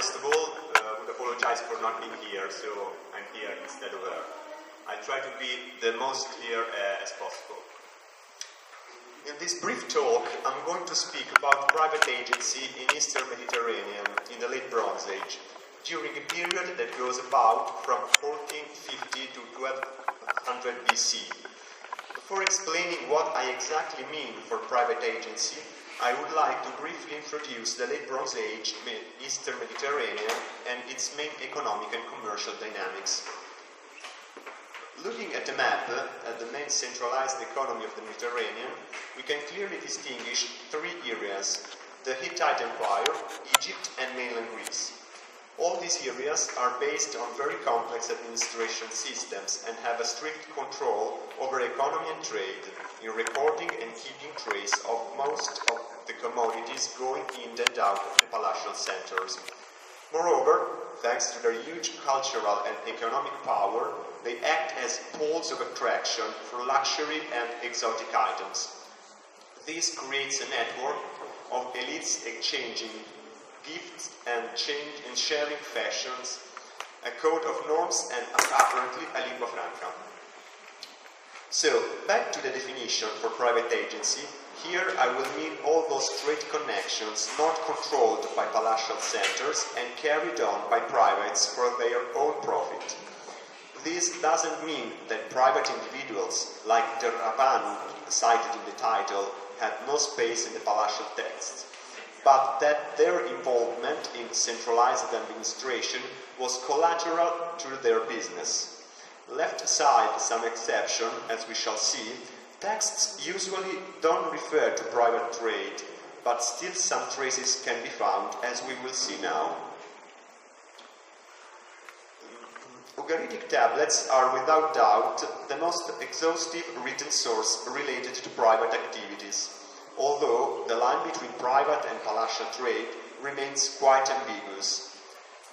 first of all, would apologize for not being here, so I'm here instead of her. I try to be the most here as possible. In this brief talk, I'm going to speak about private agency in Eastern Mediterranean in the late Bronze Age, during a period that goes about from 1450 to 1200 BC. Before explaining what I exactly mean for private agency, I would like to briefly introduce the late Bronze Age Eastern Mediterranean and its main economic and commercial dynamics. Looking at the map, at the main centralized economy of the Mediterranean, we can clearly distinguish three areas: the Hittite Empire, Egypt, and mainland Greece. All these areas are based on very complex administration systems and have a strict control over economy and trade, in recording and keeping trace of most of the commodities going in and out of the palatial centers. Moreover, thanks to their huge cultural and economic power, they act as poles of attraction for luxury and exotic items. This creates a network of elites exchanging gifts and sharing fashions, a code of norms, and apparently a lingua franca. So, back to the definition for private agency. Here I will mean all those trade connections not controlled by palatial centers and carried on by privates for their own profit. This doesn't mean that private individuals, like the Rabban cited in the title, had no space in the palatial texts, but that their involvement in centralized administration was collateral to their business. Left aside some exception, as we shall see, texts usually don't refer to private trade, but still some traces can be found, as we will see now. Ugaritic tablets are without doubt the most exhaustive written source related to private activities, although the line between private and palatial trade remains quite ambiguous.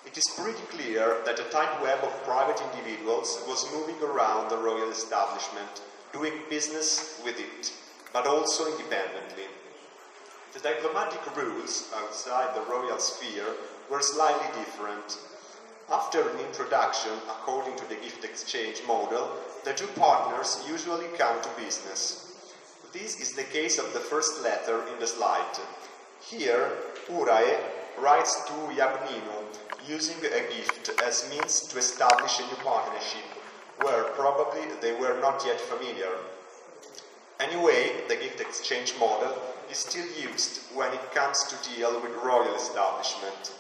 It is pretty clear that a tight web of private individuals was moving around the royal establishment, doing business with it, but also independently. The diplomatic rules outside the royal sphere were slightly different. After an introduction, according to the gift exchange model, the two partners usually come to business. This is the case of the first letter in the slide. Here, Urae writes to Yabnino, using a gift as means to establish a new partnership, where probably they were not yet familiar. Anyway, the gift exchange model is still used when it comes to deal with royal establishment.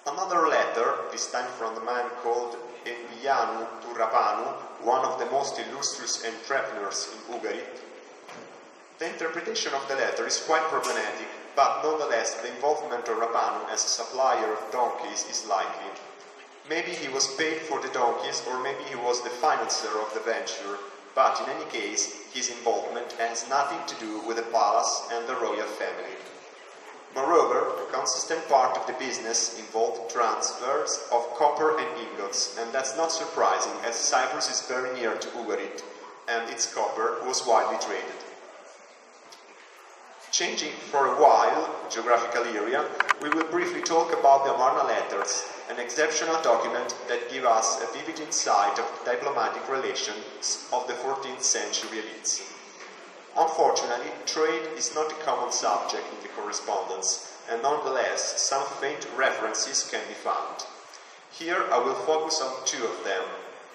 Another letter, this time from the man called Envianu to Rapanu, one of the most illustrious entrepreneurs in Ugarit. The interpretation of the letter is quite problematic, but nonetheless the involvement of Rapanu as a supplier of donkeys is likely. Maybe he was paid for the donkeys, or maybe he was the financier of the venture, but in any case, his involvement has nothing to do with the palace and the royal family. Moreover, a consistent part of the business involved transfers of copper and ingots, and that's not surprising, as Cyprus is very near to Ugarit, and its copper was widely traded. Changing for a while geographical area, we will briefly talk about the Amarna letters, an exceptional document that gives us a vivid insight of the diplomatic relations of the 14th century elites. Unfortunately, trade is not a common subject in the correspondence, and nonetheless, some faint references can be found. Here I will focus on two of them,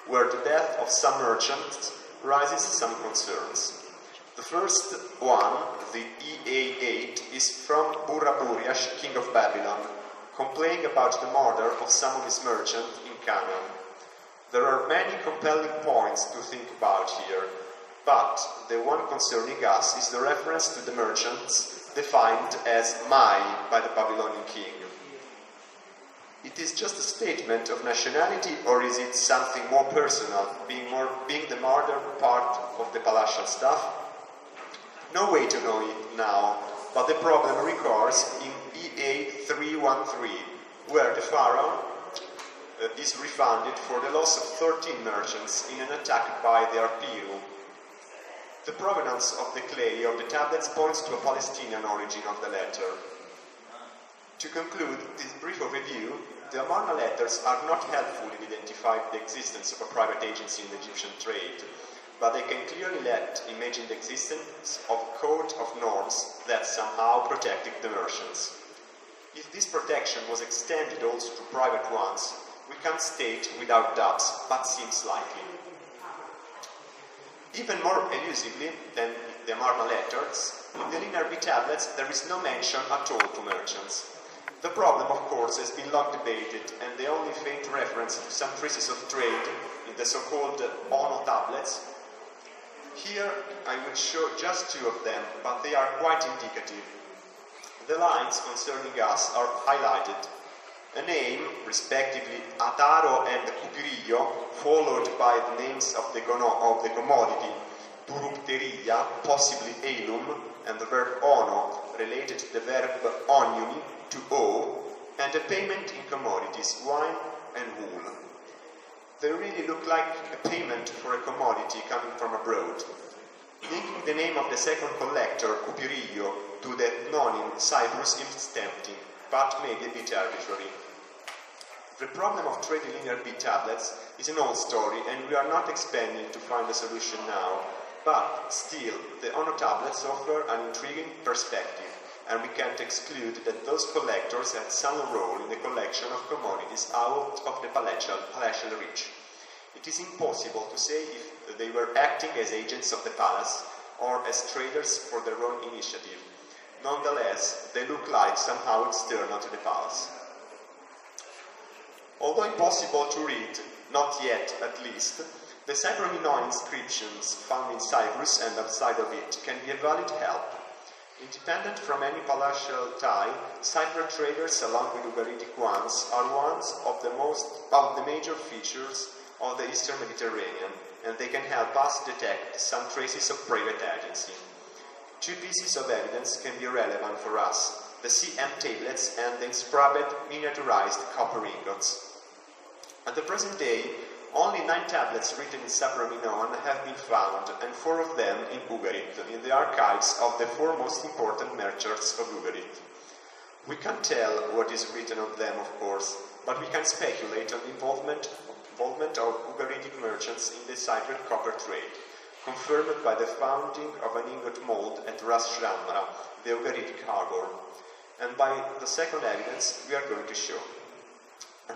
where the death of some merchants raises some concerns. The first one, the EA8, is from Buraburiash, king of Babylon, complaining about the murder of some of his merchants in Canaan. There are many compelling points to think about here, but the one concerning us is the reference to the merchants defined as Mai by the Babylonian king. It is just a statement of nationality, or is it something more personal, being the murder part of the palatial staff? No way to know it now, but the problem recurs in EA 313, where the pharaoh is refunded for the loss of 13 merchants in an attack by the Arpiru. The provenance of the clay of the tablets points to a Palestinian origin of the letter. To conclude this brief overview, the Amarna letters are not helpful in identifying the existence of a private agency in the Egyptian trade, but they can clearly let imagine the existence of a code of norms that somehow protected the merchants. If this protection was extended also to private ones, we can't state without doubts, but seems likely. Even more elusively than the Amarna letters, in the linear B tablets there is no mention at all to merchants. The problem, of course, has been long debated, and the only faint reference to some traces of trade in the so-called Ono tablets. Here I will show just two of them, but they are quite indicative. The lines concerning us are highlighted. A name, respectively Ataro and Cupirillo, followed by the names of the commodity, Turupteria, possibly Elum, and the verb ono, related to the verb onioni, to owe, and a payment in commodities, wine and wool. They really look like a payment for a commodity coming from abroad. Linking the name of the second collector, Cupirillo, to the ethnonym Cyprus is tempting, but maybe a bit arbitrary. The problem of trading linear B tablets is an old story, and we are not expecting to find a solution now, but still, the Ono tablets offer an intriguing perspective, and we can't exclude that those collectors had some role in the collection of commodities out of the palatial reach. It is impossible to say if they were acting as agents of the palace or as traders for their own initiative. Nonetheless, they look like somehow external to the palace. Although impossible to read, not yet at least, the Cyprus inscriptions found in Cyprus and outside of it can be a valid help. Independent from any palatial tie, Cypriot traders, along with Ugaritic ones, are one of the major features of the Eastern Mediterranean, and they can help us detect some traces of private agency. Two pieces of evidence can be relevant for us: the CM tablets and the inscribed miniaturized copper ingots. At the present day, only 9 tablets written in Sapro-Minoan have been found, and 4 of them in Ugarit, in the archives of the 4 most important merchants of Ugarit. We can't tell what is written of them, of course, but we can speculate on the involvement of Ugaritic merchants in the Cypriot copper trade, confirmed by the finding of an ingot mold at Ras Shamra, the Ugaritic harbor, and by the second evidence we are going to show. A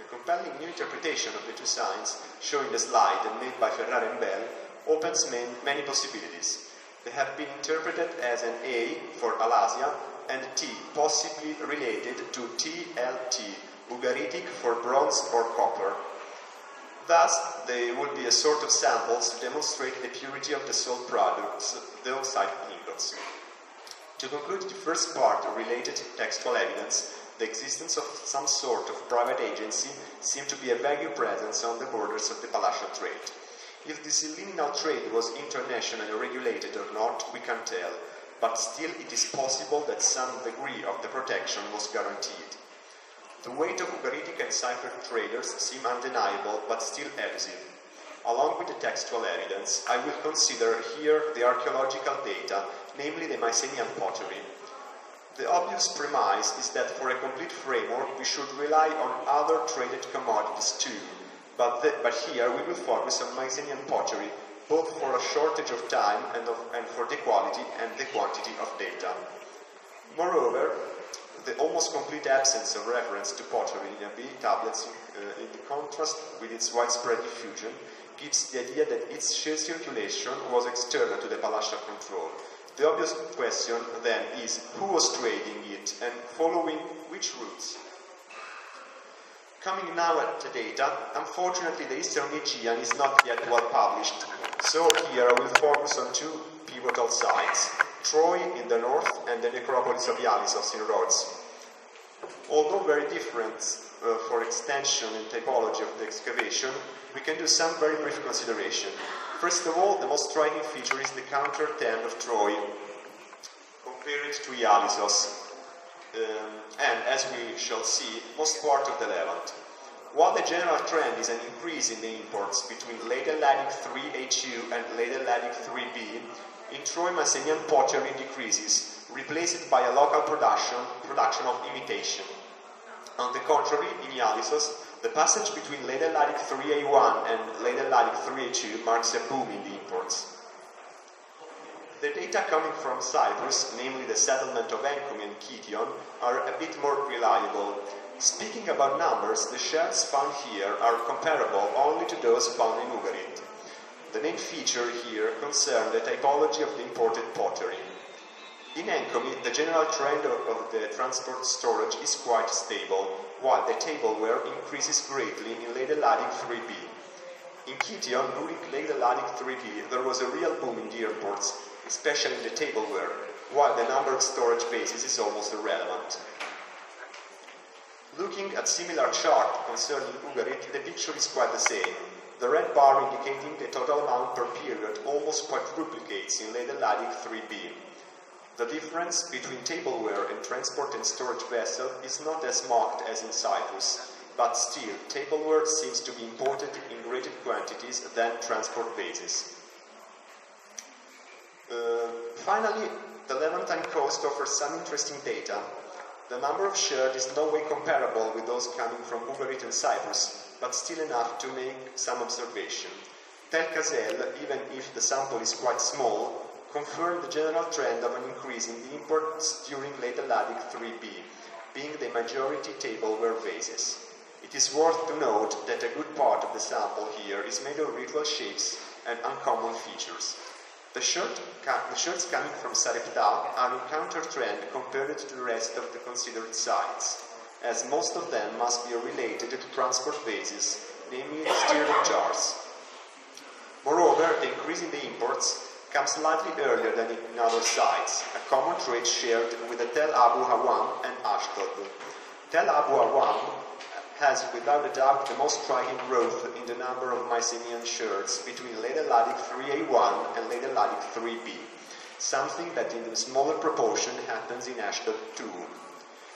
compelling new interpretation of the 2 signs shown in the slide and made by Ferrara and Bell opens many possibilities. They have been interpreted as an A for Alasia and T, possibly related to TLT, Ugaritic for bronze or copper. Thus, they would be a sort of samples to demonstrate the purity of the sold products, the oxide ingots. To conclude the first part related to textual evidence, the existence of some sort of private agency seemed to be a vague presence on the borders of the palatial trade. If this liminal trade was internationally regulated or not, we can't tell, but still it is possible that some degree of the protection was guaranteed. The weight of Ugaritic and Cypriot traders seem undeniable, but still elusive. Along with the textual evidence, I will consider here the archaeological data, namely the Mycenaean pottery. The obvious premise is that for a complete framework we should rely on other traded commodities too, but here we will focus on Mycenaean pottery, both for a shortage of time and for the quality and the quantity of data. Moreover, the almost complete absence of reference to pottery in B tablets, in contrast with its widespread diffusion, gives the idea that its circulation was external to the palatial control. The obvious question then is who was trading it and following which routes? Coming now at the data, unfortunately the Eastern Aegean is not yet well published, so here I will focus on 2 pivotal sites, Troy in the north and the necropolis of Ialisos in Rhodes. Although very different for extension and typology of the excavation, we can do some very brief consideration. First of all, the most striking feature is the counter-10 of Troy, compared to Ialisos, and, as we shall see, most part of the Levant. While the general trend is an increase in the imports between late Hellenic 3 HU and late Hellenic 3B, In Troy, Mycenaean pottery decreases, replaced by a local production of imitation. On the contrary, in Ialisos, the passage between late Helladic 3A1 and late Helladic 3A2 marks a boom in the imports. The data coming from Cyprus, namely the settlement of Encomi and Kition, are a bit more reliable. Speaking about numbers, the shards found here are comparable only to those found in Ugarit. The main feature here concerns the typology of the imported pottery. In Encomi, the general trend of the transport storage is quite stable, while the tableware increases greatly in late Helladic 3B. In Kition, during late Helladic 3B, there was a real boom in the imports, especially in the tableware, while the number of storage bases is almost irrelevant. Looking at similar chart concerning Ugarit, the picture is quite the same. The red bar indicating the total amount per period almost quadruplicates in late Helladic 3B. The difference between tableware and transport and storage vessel is not as marked as in Cyprus, but still, tableware seems to be imported in greater quantities than transport bases. Finally, the Levantine coast offers some interesting data. The number of shards is no way comparable with those coming from Ugarit and Cyprus, but still enough to make some observation. Tel Kazel, even if the sample is quite small, confirmed the general trend of an increase in the imports during late Helladic 3B, being the majority tableware vases. It is worth to note that a good part of the sample here is made of ritual shapes and uncommon features. The shards coming from Sarepta are in counter-trend compared to the rest of the considered sites, as most of them must be related to transport bases, namely stirred jars. Moreover, the increase in the imports comes slightly earlier than in other sites, a common trait shared with the Tel Abu Hawan and Ashdod. Tel Abu Hawan has without a doubt the most striking growth in the number of Mycenaean shards between late Helladic 3A1 and late Helladic 3B, something that in a smaller proportion happens in Ashdod too.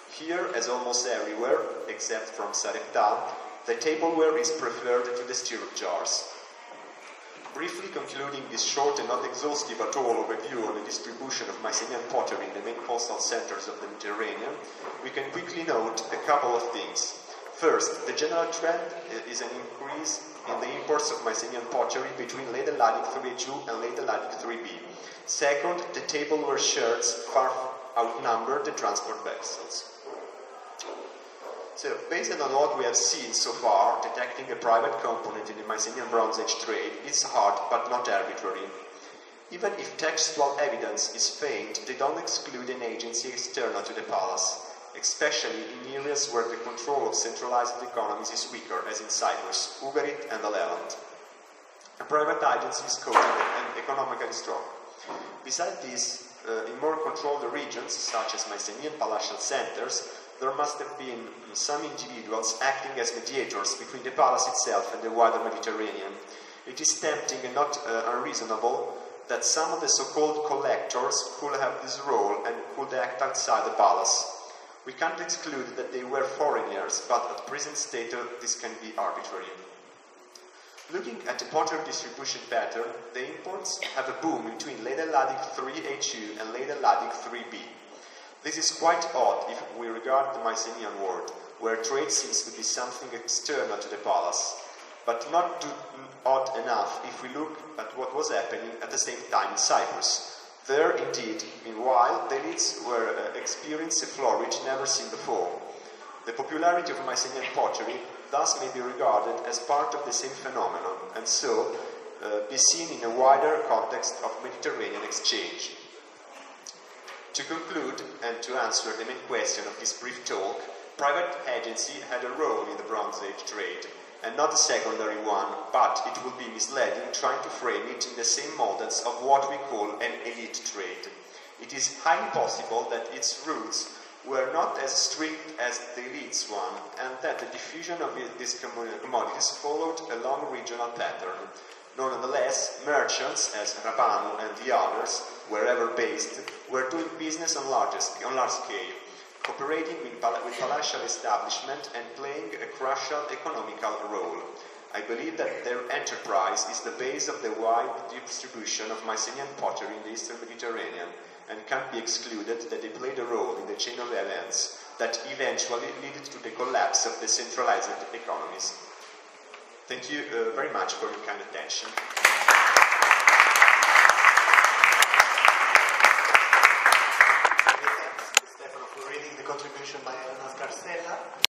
Here, as almost everywhere, except from Sarepta, the tableware is preferred to the stirred jars. Briefly concluding this short and not exhaustive at all overview on the distribution of Mycenaean pottery in the main coastal centers of the Mediterranean, we can quickly note a couple of things. First, the general trend is an increase in the imports of Mycenaean pottery between late Helladic 3A2 and late Helladic 3B. Second, the tableware shards far outnumber the transport vessels. So, based on what we have seen so far, detecting a private component in the Mycenaean Bronze Age trade is hard but not arbitrary. Even if textual evidence is faint, they don't exclude an agency external to the palace, especially in areas where the control of centralized economies is weaker, as in Cyprus, Ugarit and the Levant. A private agency is quoted and economically strong. Besides this, in more controlled regions, such as Mycenaean palatial centers, there must have been some individuals acting as mediators between the palace itself and the wider Mediterranean. It is tempting and not unreasonable that some of the so-called collectors could have this role and could act outside the palace. We can't exclude that they were foreigners, but at present state this can be arbitrary. Looking at the pottery distribution pattern, the imports have a boom between late Helladic 3A2 and late Helladic 3B. This is quite odd if we regard the Mycenaean world, where trade seems to be something external to the palace, but not odd enough if we look at what was happening at the same time in Cyprus. There, indeed, meanwhile, the elites were experiencing a flourish never seen before. The popularity of Mycenaean pottery thus may be regarded as part of the same phenomenon, and so be seen in a wider context of Mediterranean exchange. To conclude, and to answer the main question of this brief talk, private agency had a role in the Bronze Age trade, and not a secondary one, but it would be misleading trying to frame it in the same models of what we call an elite trade. It is highly possible that its roots were not as strict as the elite's one, and that the diffusion of these commodities followed a long regional pattern. Nonetheless, merchants, as Rabanu and the others, wherever based, were doing business on large scale, cooperating with palatial establishment and playing a crucial economical role. I believe that their enterprise is the base of the wide distribution of Mycenaean pottery in the Eastern Mediterranean, and can't be excluded that they played a role in the chain of events that eventually led to the collapse of the centralized economies. Thank you very much for your kind attention. Thanks, Stefano, for reading the contribution by Elena Scarsella.